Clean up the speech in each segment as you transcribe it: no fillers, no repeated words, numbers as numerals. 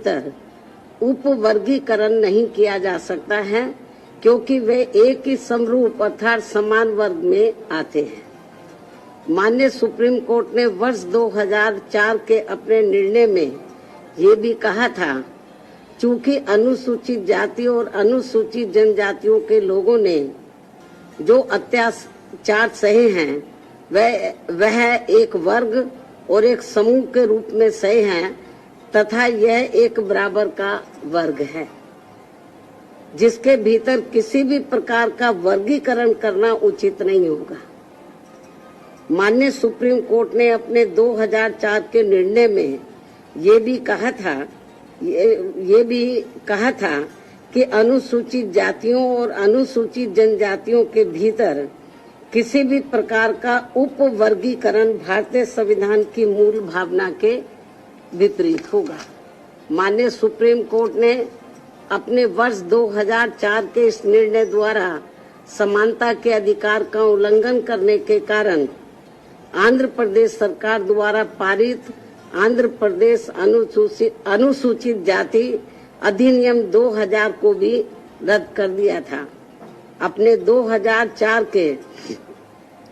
भीतर उपवर्गीकरण नहीं किया जा सकता है, क्योंकि वे एक ही समरूप अर्थात समान वर्ग में आते हैं। माननीय सुप्रीम कोर्ट ने वर्ष 2004 के अपने निर्णय में ये भी कहा था, चूंकि अनुसूचित जाति और अनुसूचित जनजातियों के लोगों ने जो अत्याचार सहे हैं वह एक वर्ग और एक समूह के रूप में सहे हैं तथा यह एक बराबर का वर्ग है, जिसके भीतर किसी भी प्रकार का वर्गीकरण करना उचित नहीं होगा। माननीय सुप्रीम कोर्ट ने अपने 2004 के निर्णय में ये भी कहा था कि अनुसूचित जातियों और अनुसूचित जनजातियों के भीतर किसी भी प्रकार का उपवर्गीकरण भारतीय संविधान की मूल भावना के विपरीत होगा। माननीय सुप्रीम कोर्ट ने अपने वर्ष 2004 के इस निर्णय द्वारा समानता के अधिकार का उल्लंघन करने के कारण आंध्र प्रदेश सरकार द्वारा पारित आंध्र प्रदेश अनुसूचित जाति अधिनियम 2000 को भी रद्द कर दिया था। अपने 2004 के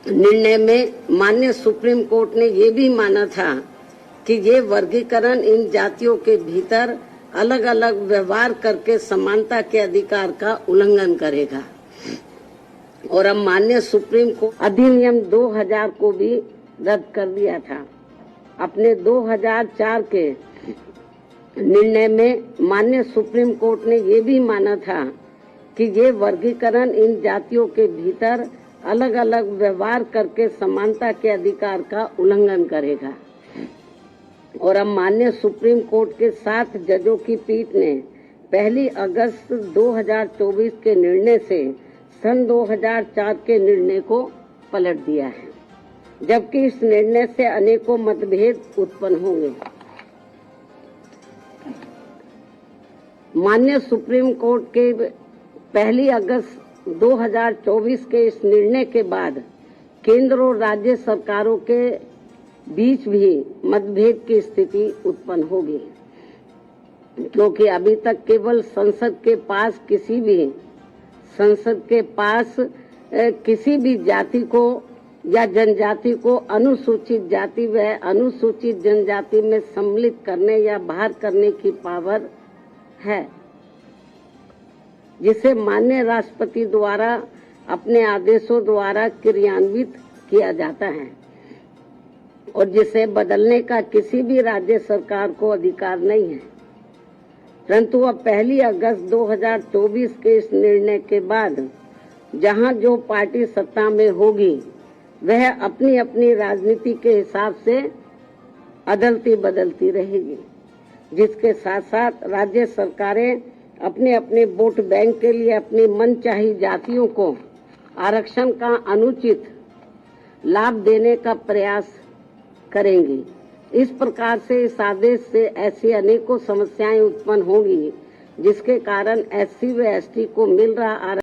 निर्णय में माननीय सुप्रीम कोर्ट ने ये भी माना था कि ये वर्गीकरण इन जातियों के भीतर अलग अलग व्यवहार करके समानता के अधिकार का उल्लंघन करेगा। और अब माननीय सुप्रीम कोर्ट अधिनियम 2000 को भी रद्द कर दिया था। अपने 2004 के निर्णय में माननीय सुप्रीम कोर्ट ने ये भी माना था कि ये वर्गीकरण इन जातियों के भीतर अलग अलग व्यवहार करके समानता के अधिकार का उल्लंघन करेगा। और अब माननीय सुप्रीम कोर्ट के 7 जजों की पीठ ने 1 अगस्त 2024 के निर्णय से सन 2004 के निर्णय को पलट दिया है, जबकि इस निर्णय से अनेकों मतभेद उत्पन्न होंगे। माननीय सुप्रीम कोर्ट के 1 अगस्त 2024 के इस निर्णय के बाद केंद्र और राज्य सरकारों के बीच भी मतभेद की स्थिति उत्पन्न होगी, क्योंकि अभी तक केवल संसद के पास किसी भी जाति को या जनजाति को अनुसूचित जाति व अनुसूचित जनजाति में सम्मिलित करने या बाहर करने की पावर है, जिसे माननीय राष्ट्रपति द्वारा अपने आदेशों द्वारा क्रियान्वित किया जाता है और जिसे बदलने का किसी भी राज्य सरकार को अधिकार नहीं है। परंतु अब 1 अगस्त 2024 के इस निर्णय के बाद जहां जो पार्टी सत्ता में होगी वह अपनी अपनी राजनीति के हिसाब से अदलती बदलती रहेगी, जिसके साथ साथ राज्य सरकारें अपने अपने वोट बैंक के लिए अपनी मनचाही जातियों को आरक्षण का अनुचित लाभ देने का प्रयास करेंगी। इस प्रकार से इस आदेश से ऐसी अनेकों समस्याएं उत्पन्न होंगी, जिसके कारण SC व ST को मिल रहा